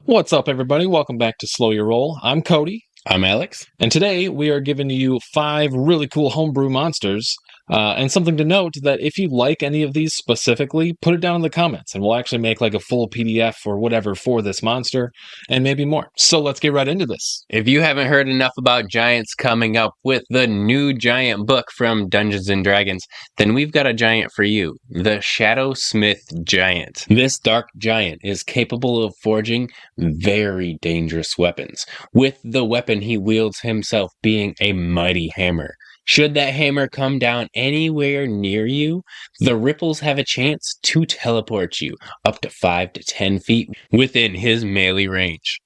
What's up, everybody? Welcome back to Slow Your Roll. I'm Cody. I'm Alex. And today we are giving you 5 really cool homebrew monsters. And something to note that if you like any of these specifically, put it down in the comments and we'll actually make like a full PDF or whatever for this monster and maybe more. So let's get right into this. If you haven't heard enough about giants coming up with the new giant book from Dungeons & Dragons, then we've got a giant for you, the Shadowsmith Giant. This dark giant is capable of forging very dangerous weapons, with the weapon he wields himself being a mighty hammer. Should that hammer come down anywhere near you, the ripples have a chance to teleport you up to 5 to 10 feet within his melee range.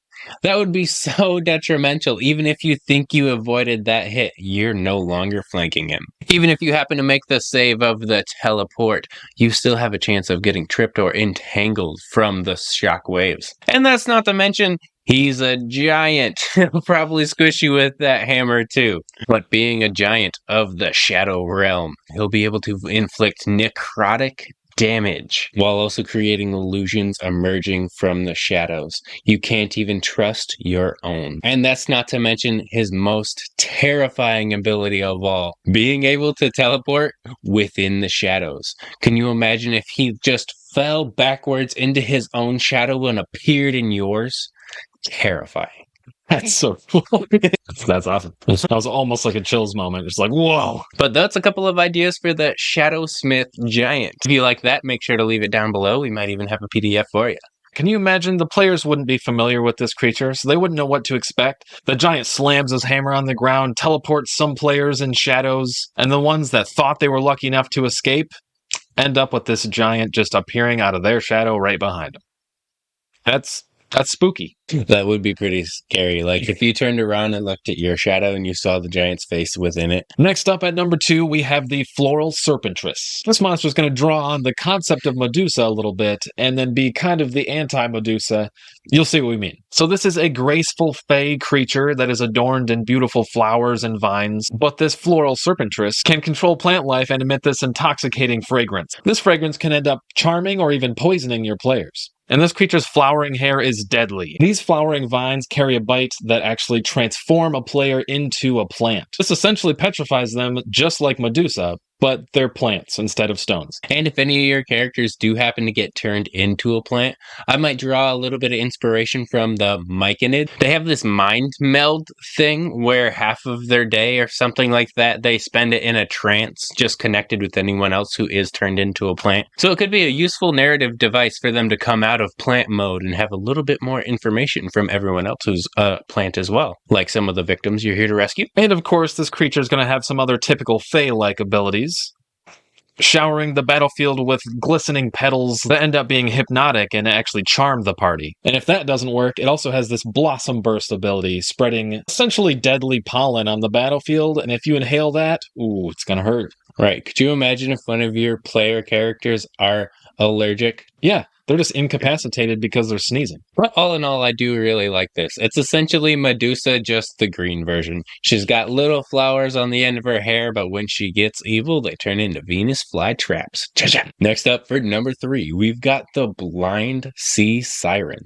That would be so detrimental. Even if you think you avoided that hit, you're no longer flanking him. Even if you happen to make the save of the teleport, you still have a chance of getting tripped or entangled from the shock waves. And that's not to mention, he's a giant. He'll probably squish you with that hammer too. But being a giant of the Shadow Realm, he'll be able to inflict necrotic damage while also creating illusions emerging from the shadows. You can't even trust your own. And that's not to mention his most terrifying ability of all, being able to teleport within the shadows. Can you imagine if he just fell backwards into his own shadow and appeared in yours? Terrifying. That's so cool. That's awesome. That was almost like a chills moment. It's like, whoa. But that's a couple of ideas for the Shadowsmith Giant. If you like that, make sure to leave it down below. We might even have a PDF for you. Can you imagine the players wouldn't be familiar with this creature, so they wouldn't know what to expect? The giant slams his hammer on the ground, teleports some players in shadows, and the ones that thought they were lucky enough to escape end up with this giant just appearing out of their shadow right behind them. That's spooky. That would be pretty scary. Like if you turned around and looked at your shadow and you saw the giant's face within it. Next up at number 2, we have the Floral Serpentress. This monster is going to draw on the concept of Medusa a little bit and then be kind of the anti-Medusa. You'll see what we mean. So this is a graceful fey creature that is adorned in beautiful flowers and vines, but this Floral Serpentress can control plant life and emit this intoxicating fragrance. This fragrance can end up charming or even poisoning your players. And this creature's flowering hair is deadly. These flowering vines carry a bite that actually transform a player into a plant. This essentially petrifies them just like Medusa, but they're plants instead of stones. And if any of your characters do happen to get turned into a plant, I might draw a little bit of inspiration from the Myconid. They have this mind meld thing where half of their day or something like that, they spend it in a trance, just connected with anyone else who is turned into a plant. So it could be a useful narrative device for them to come out of plant mode and have a little bit more information from everyone else who's a plant as well, like some of the victims you're here to rescue. And of course, this creature is going to have some other typical Fey-like abilities, showering the battlefield with glistening petals that end up being hypnotic and actually charm the party. And if that doesn't work, it also has this blossom burst ability, spreading essentially deadly pollen on the battlefield, and if you inhale that, ooh, it's gonna hurt. Right. Could you imagine if one of your player characters are allergic? Yeah. They're just incapacitated because they're sneezing. But all in all, I do really like this. It's essentially Medusa, just the green version. She's got little flowers on the end of her hair, but when she gets evil, they turn into Venus flytraps. Next up for number 3, we've got the Blind Sea Siren.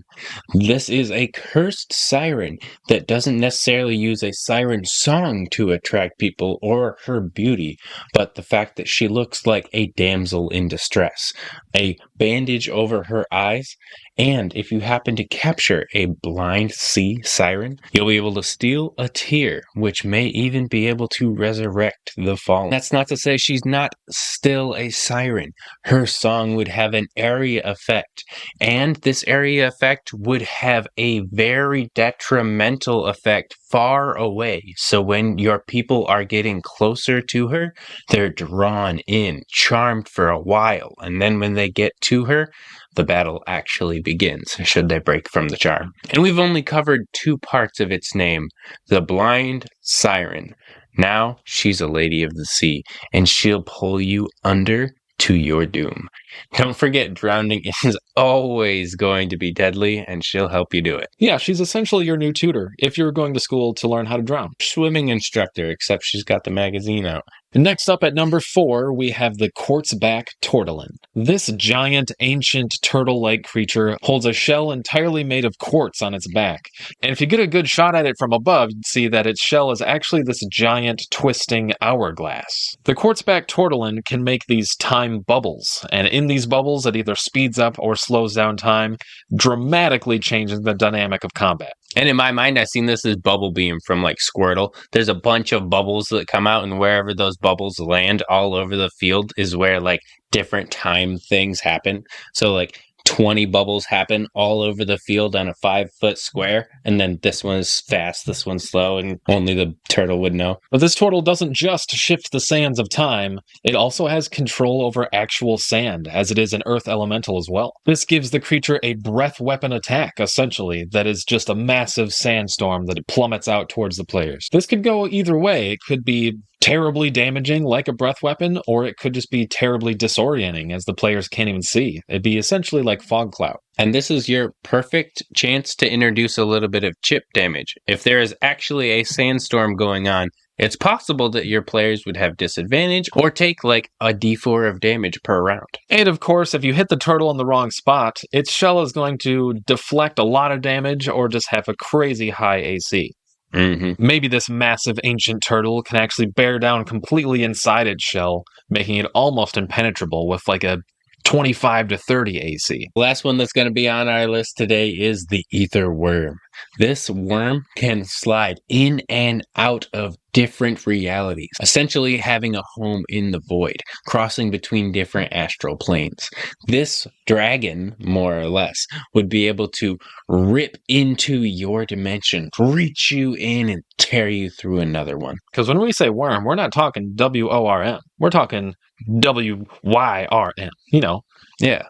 This is a cursed siren that doesn't necessarily use a siren song to attract people or her beauty, but the fact that she looks like a damsel in distress. A bandage over her eyes, and if you happen to capture a blind sea siren, you'll be able to steal a tear, which may even be able to resurrect the fallen. That's not to say she's not still a siren. Her song would have an area effect, and this area effect would have a very detrimental effect far away. So when your people are getting closer to her, they're drawn in, charmed for a while, and then when they get to her, the battle actually begins, should they break from the charm. And we've only covered 2 parts of its name, the Blind Siren. Now she's a lady of the sea, and she'll pull you under to your doom. Don't forget, drowning is always going to be deadly, and she'll help you do it. Yeah, she's essentially your new tutor if you're going to school to learn how to drown. Swimming instructor, except she's got the magazine out. Next up at number 4, we have the Quartzback Tortellin. This giant, ancient, turtle-like creature holds a shell entirely made of quartz on its back. And if you get a good shot at it from above, you'd see that its shell is actually this giant, twisting hourglass. The Quartzback Tortellin can make these time bubbles, and in these bubbles, it either speeds up or slows down time, dramatically changing the dynamic of combat. And in my mind, I've seen this as Bubble Beam from like Squirtle. There's a bunch of bubbles that come out, and wherever those bubbles land all over the field is where like different time things happen. So like 20 bubbles happen all over the field on a 5-foot square, and then this one's fast, this one's slow, and only the turtle would know. But this turtle doesn't just shift the sands of time, it also has control over actual sand, as it is an earth elemental as well. This gives the creature a breath weapon attack, essentially, that is just a massive sandstorm that it plummets out towards the players. This could go either way. It could be terribly damaging like a breath weapon, or it could just be terribly disorienting as the players can't even see. It'd be essentially like fog cloud. And this is your perfect chance to introduce a little bit of chip damage. If there is actually a sandstorm going on, it's possible that your players would have disadvantage or take like a d4 of damage per round. And of course, if you hit the turtle in the wrong spot, its shell is going to deflect a lot of damage or just have a crazy high AC. Maybe this massive ancient turtle can actually bear down completely inside its shell, making it almost impenetrable with like a 25 to 30 AC. The last one that's going to be on our list today is the Etherworm. This worm can slide in and out of different realities, essentially having a home in the void, crossing between different astral planes. This dragon, more or less, would be able to rip into your dimension, reach you in, and tear you through another one. Because when we say worm, we're not talking WORM. We're talking WYRM. You know. Yeah.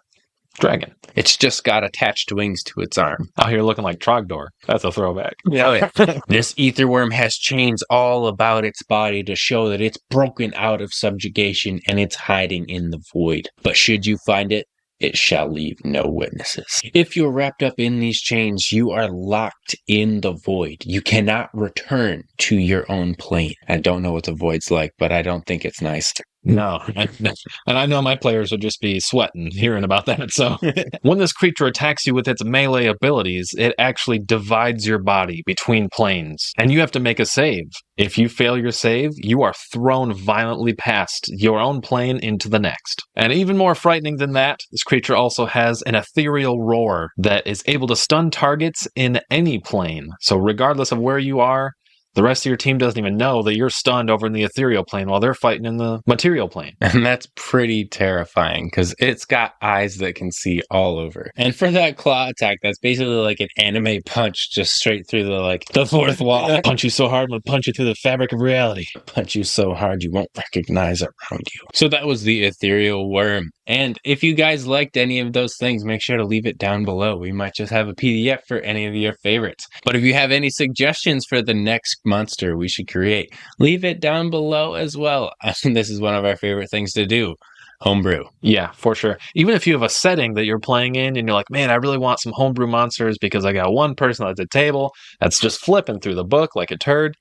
Dragon. It's just got attached wings to its arm. Out here looking like Trogdor. That's a throwback. Oh, yeah. This Etherworm has chains all about its body to show that it's broken out of subjugation and it's hiding in the void. But should you find it, it shall leave no witnesses. If you're wrapped up in these chains, you are locked in the void. You cannot return to your own plane. I don't know what the void's like, but I don't think it's nice. No. And I know my players would just be sweating hearing about that. So when this creature attacks you with its melee abilities, it actually divides your body between planes. And you have to make a save. If you fail your save, you are thrown violently past your own plane into the next. And even more frightening than that, this creature also has an ethereal roar that is able to stun targets in any plane. So regardless of where you are, the rest of your team doesn't even know that you're stunned over in the ethereal plane while they're fighting in the material plane. And that's pretty terrifying because it's got eyes that can see all over. And for that claw attack, that's basically like an anime punch just straight through the fourth wall. Punch you so hard, I'm going to punch you through the fabric of reality. Punch you so hard you won't recognize around you. So that was the ethereal worm. And if you guys liked any of those things, make sure to leave it down below. We might just have a PDF for any of your favorites. But if you have any suggestions for the next monster we should create, leave it down below as well. This is one of our favorite things to do. Homebrew. Yeah, for sure. Even if you have a setting that you're playing in and you're like, man, I really want some homebrew monsters because I got one person at the table that's just flipping through the book like a turd.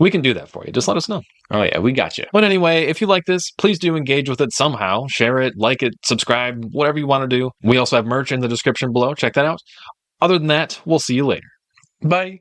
We can do that for you. Just let us know. Oh, yeah, we got you. But anyway, if you like this, please do engage with it somehow. Share it, like it, subscribe, whatever you want to do. We also have merch in the description below. Check that out. Other than that, we'll see you later. Bye.